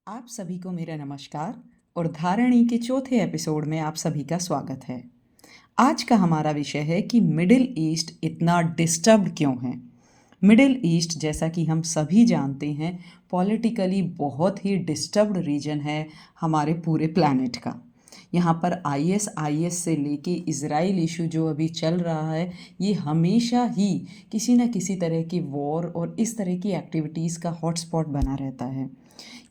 आप सभी को मेरा नमस्कार और धारणी के चौथे एपिसोड में आप सभी का स्वागत है। आज का हमारा विषय है कि मिडिल ईस्ट इतना डिस्टर्ब्ड क्यों है। मिडिल ईस्ट जैसा कि हम सभी जानते हैं पॉलिटिकली बहुत ही डिस्टर्ब्ड रीजन है हमारे पूरे प्लैनेट का। यहाँ पर आईएस से लेके इज़राइल इशू जो अभी चल रहा है, ये हमेशा ही किसी न किसी तरह की वॉर और इस तरह की एक्टिविटीज़ का हॉटस्पॉट बना रहता है।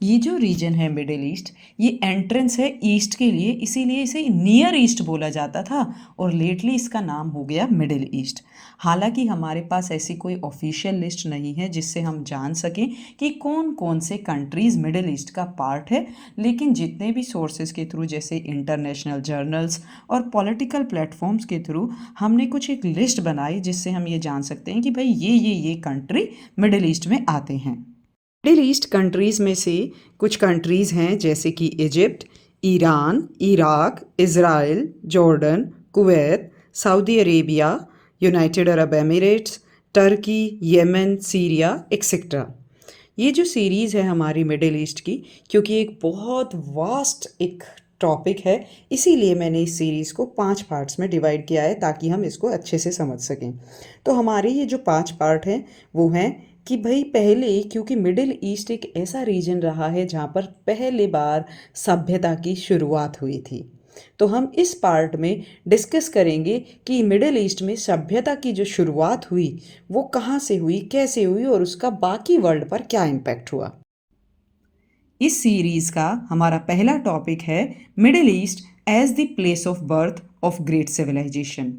ये जो रीजन है मिडिल ईस्ट, ये एंट्रेंस है ईस्ट के लिए, इसीलिए इसे नियर ईस्ट बोला जाता था और लेटली इसका नाम हो गया मिडिल ईस्ट। हालांकि हमारे पास ऐसी कोई ऑफिशियल लिस्ट नहीं है जिससे हम जान सकें कि कौन कौन से कंट्रीज़ मिडिल ईस्ट का पार्ट है, लेकिन जितने भी सोर्सेज के थ्रू जैसे इंटरनेशनल जर्नल्स और पॉलिटिकल प्लेटफॉर्म्स के थ्रू हमने कुछ एक लिस्ट बनाई जिससे हम ये जान सकते हैं कि भाई ये कंट्री मिडिल ईस्ट में आते हैं। मिडिल ईस्ट कंट्रीज़ में से कुछ कंट्रीज़ हैं जैसे कि Egypt, Iran, Iraq, Israel, Jordan, Kuwait, Saudi Arabia, United Arab Emirates, Turkey, Yemen, Syria etcetera. ये जो सीरीज़ है हमारी मिडिल ईस्ट की, क्योंकि एक बहुत वास्ट एक टॉपिक है, इसीलिए मैंने इस सीरीज़ को 5 पार्ट्स में डिवाइड किया है ताकि हम इसको अच्छे से समझ सकें। तो हमारे ये जो 5 पार्ट हैं वो हैं कि भाई पहले, क्योंकि मिडिल ईस्ट एक ऐसा रीजन रहा है जहाँ पर पहले बार सभ्यता की शुरुआत हुई थी, तो हम इस पार्ट में डिस्कस करेंगे कि मिडिल ईस्ट में सभ्यता की जो शुरुआत हुई वो कहाँ से हुई, कैसे हुई और उसका बाकी वर्ल्ड पर क्या इम्पैक्ट हुआ। इस सीरीज़ का हमारा पहला टॉपिक है middle east as the place of birth of great civilization,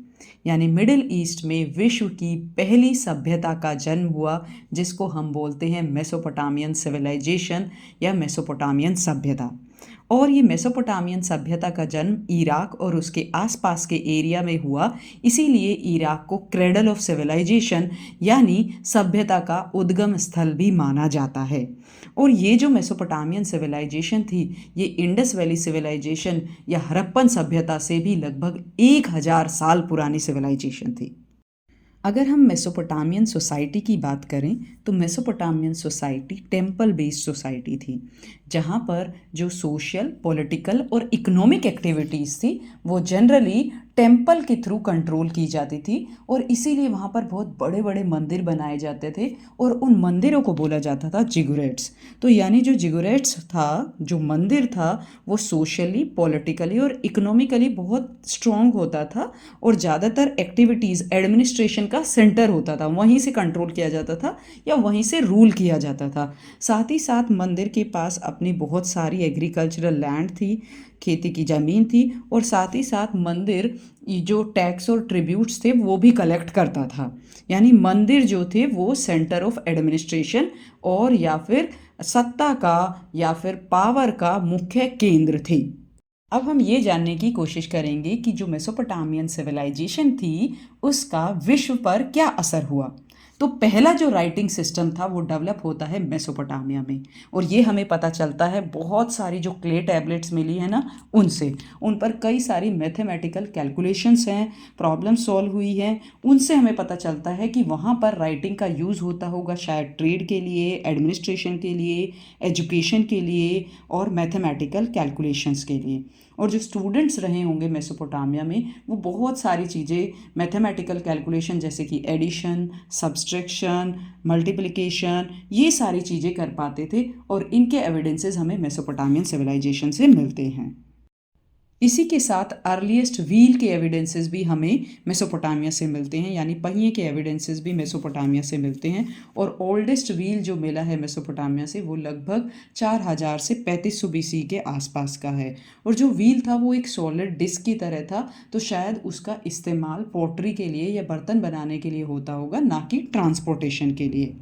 यानी मिडिल ईस्ट में विश्व की पहली सभ्यता का जन्म हुआ जिसको हम बोलते हैं मेसोपोटामियन सिविलाइजेशन या मेसोपोटामियन सभ्यता। और ये मेसोपोटामियन सभ्यता का जन्म इराक और उसके आसपास के एरिया में हुआ, इसीलिए इराक को क्रेडल ऑफ सिविलाइजेशन यानी सभ्यता का उद्गम स्थल भी माना जाता है। और ये जो मेसोपोटामियन सिविलाइजेशन थी, ये इंडस वैली सिविलाइजेशन या हड़प्पन सभ्यता से भी लगभग 1000 साल पुरानी सिविलाइजेशन थी। अगर हम मेसोपोटामियन सोसाइटी की बात करें तो Mesopotamian society temple based society थी, जहाँ पर जो सोशल, पॉलिटिकल और इकोनॉमिक एक्टिविटीज़ थी वो जनरली टेम्पल के थ्रू कंट्रोल की जाती थी और इसीलिए वहाँ पर बहुत बड़े बड़े मंदिर बनाए जाते थे और उन मंदिरों को बोला जाता था जिगुरेट्स। तो यानी जो जिगुरेट्स था, जो मंदिर था, वो सोशली, पॉलिटिकली और इकोनॉमिकली बहुत स्ट्रॉन्ग होता था और ज़्यादातर एक्टिविटीज़ एडमिनिस्ट्रेशन का सेंटर होता था, वहीं से कंट्रोल किया जाता था या वहीं से रूल किया जाता था। साथ ही साथ मंदिर के पास अपनी बहुत सारी एग्रीकल्चरल लैंड थी, खेती की ज़मीन थी और साथ ही साथ मंदिर जो टैक्स और ट्रिब्यूट्स थे वो भी कलेक्ट करता था। यानी मंदिर जो थे वो सेंटर ऑफ एडमिनिस्ट्रेशन और या फिर सत्ता का या फिर पावर का मुख्य केंद्र थे। अब हम ये जानने की कोशिश करेंगे कि जो मेसोपोटामियन सिविलाइजेशन थी उसका विश्व पर क्या असर हुआ। तो पहला जो राइटिंग सिस्टम था वो डेवलप होता है मेसोपोटामिया में, और ये हमें पता चलता है बहुत सारी जो क्ले टैबलेट्स मिली है ना उनसे, उन पर कई सारी मैथमेटिकल कैलकुलेशंस हैं, प्रॉब्लम सॉल्व हुई हैं, उनसे हमें पता चलता है कि वहाँ पर राइटिंग का यूज़ होता होगा शायद ट्रेड के लिए, एडमिनिस्ट्रेशन के लिए, एजुकेशन के लिए और मैथमेटिकल कैलकुलेशंस के लिए। और जो स्टूडेंट्स रहे होंगे मेसोपोटामिया में वो बहुत सारी चीज़ें मैथमेटिकल कैलकुलेशन जैसे कि एडिशन, सब्सट्रैक्शन, मल्टीप्लिकेशन, ये सारी चीज़ें कर पाते थे और इनके एविडेंसेस हमें मेसोपोटामियन सिविलाइजेशन से मिलते हैं। इसी के साथ अर्लीस्ट व्हील के एविडेंसेस भी हमें मेसोपोटामिया से मिलते हैं, यानी पहिए के एविडेंसेस भी मेसोपोटामिया से मिलते हैं। और ओल्डेस्ट व्हील जो मिला है मेसोपोटामिया से वो लगभग 4000 से 3500 BC के आसपास का है। और जो व्हील था वो एक सॉलिड डिस्क की तरह था, तो शायद उसका इस्तेमाल पोट्री के लिए या बर्तन बनाने के लिए होता होगा, ना कि ट्रांसपोर्टेशन के लिए।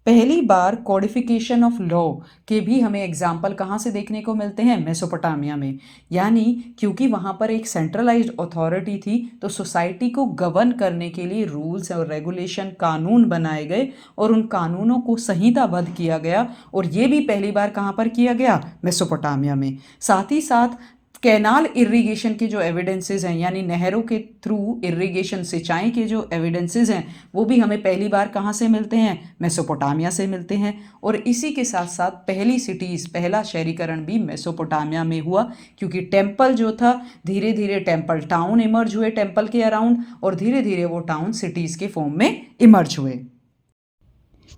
पहली बार कोडिफिकेशन ऑफ लॉ के भी हमें एग्जाम्पल कहाँ से देखने को मिलते हैं, मेसोपोटामिया में। यानी क्योंकि वहाँ पर एक सेंट्रलाइज्ड अथॉरिटी थी तो सोसाइटी को गवर्न करने के लिए रूल्स और रेगुलेशन, कानून बनाए गए और उन कानूनों को संहिताबद्ध किया गया, और ये भी पहली बार कहाँ पर किया गया, मेसोपोटामिया में। साथ ही साथ कैनाल इरिगेशन के जो एविडेंसेस हैं, यानी नहरों के थ्रू इरिगेशन सिंचाई के जो एविडेंसेस हैं, वो भी हमें पहली बार कहाँ से मिलते हैं? मेसोपोटामिया से मिलते हैं। और इसी के साथ साथ पहला शहरीकरण भी मेसोपोटामिया में हुआ, क्योंकि टेम्पल जो था, धीरे धीरे टेम्पल टाउन इमर्ज हुए टेम्पल के अराउंड, और धीरे धीरे वो टाउन सिटीज़ के फॉर्म में इमर्ज हुए।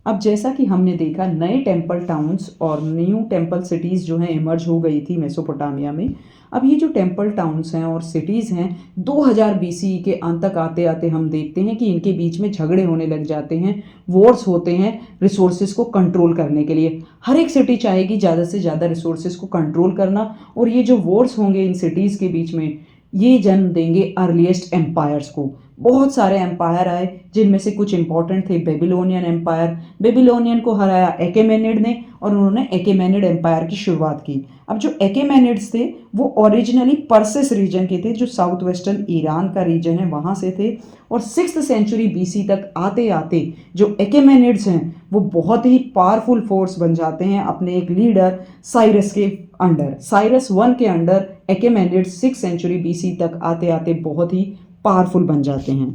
अब जैसा कि हमने देखा, नए टेम्पल टाउन्स और न्यू टेम्पल सिटीज़ जो हैं इमर्ज हो गई थी मेसोपोटामिया में। अब ये जो टेम्पल टाउन्स हैं और सिटीज़ हैं, 2000 BCE के अंत तक आते आते हम देखते हैं कि इनके बीच में झगड़े होने लग जाते हैं, वॉर्स होते हैं रिसोर्सेज को कंट्रोल करने के लिए। हर एक सिटी चाहेगी ज़्यादा से ज़्यादा रिसोर्सेज को कंट्रोल करना, और ये जो वॉर्स होंगे इन सिटीज़ के बीच में, ये जन्म देंगे अर्लीस्ट एम्पायर्स को। बहुत सारे एम्पायर आए, जिनमें से कुछ इंपॉर्टेंट थे बेबीलोनियन एम्पायर। बेबीलोनियन को हराया एकेमेनिड ने, और उन्होंने एकेमेनिड एम्पायर की शुरुआत की। अब जो एकेमेनिड्स थे वो ओरिजिनली पर्सिस रीजन के थे, जो साउथ वेस्टर्न ईरान का रीजन है वहाँ से थे। और 6th सेंचुरी BC तक आते आते जो एकेमेनिड्स हैं वो बहुत ही पावरफुल फोर्स बन जाते हैं अपने एक लीडर साइरस के अंडर। साइरस 1 के अंडर एकेमेनिड्स 6th सेंचुरी BC तक आते आते बहुत ही पावरफुल बन जाते हैं।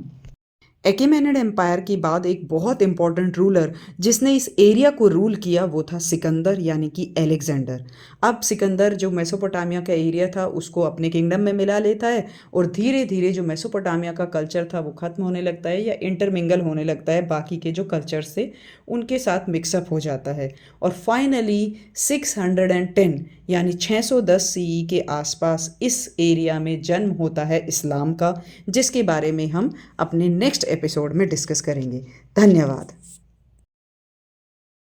एकेमेनिड एम्पायर के बाद एक बहुत इंपॉर्टेंट रूलर जिसने इस एरिया को रूल किया वो था सिकंदर, यानी कि अलेक्जेंडर। अब सिकंदर जो मेसोपोटामिया का एरिया था उसको अपने किंगडम में मिला लेता है, और धीरे धीरे जो मेसोपोटामिया का कल्चर था वो ख़त्म होने लगता है, या इंटरमिंगल होने लगता है बाकी के जो कल्चर्स थे उनके साथ मिक्सअप हो जाता है। और फाइनली 610 यानी 610 CE के आसपास इस एरिया में जन्म होता है इस्लाम का, जिसके बारे में हम अपने नेक्स्ट एपिसोड में डिस्कस करेंगे। धन्यवाद।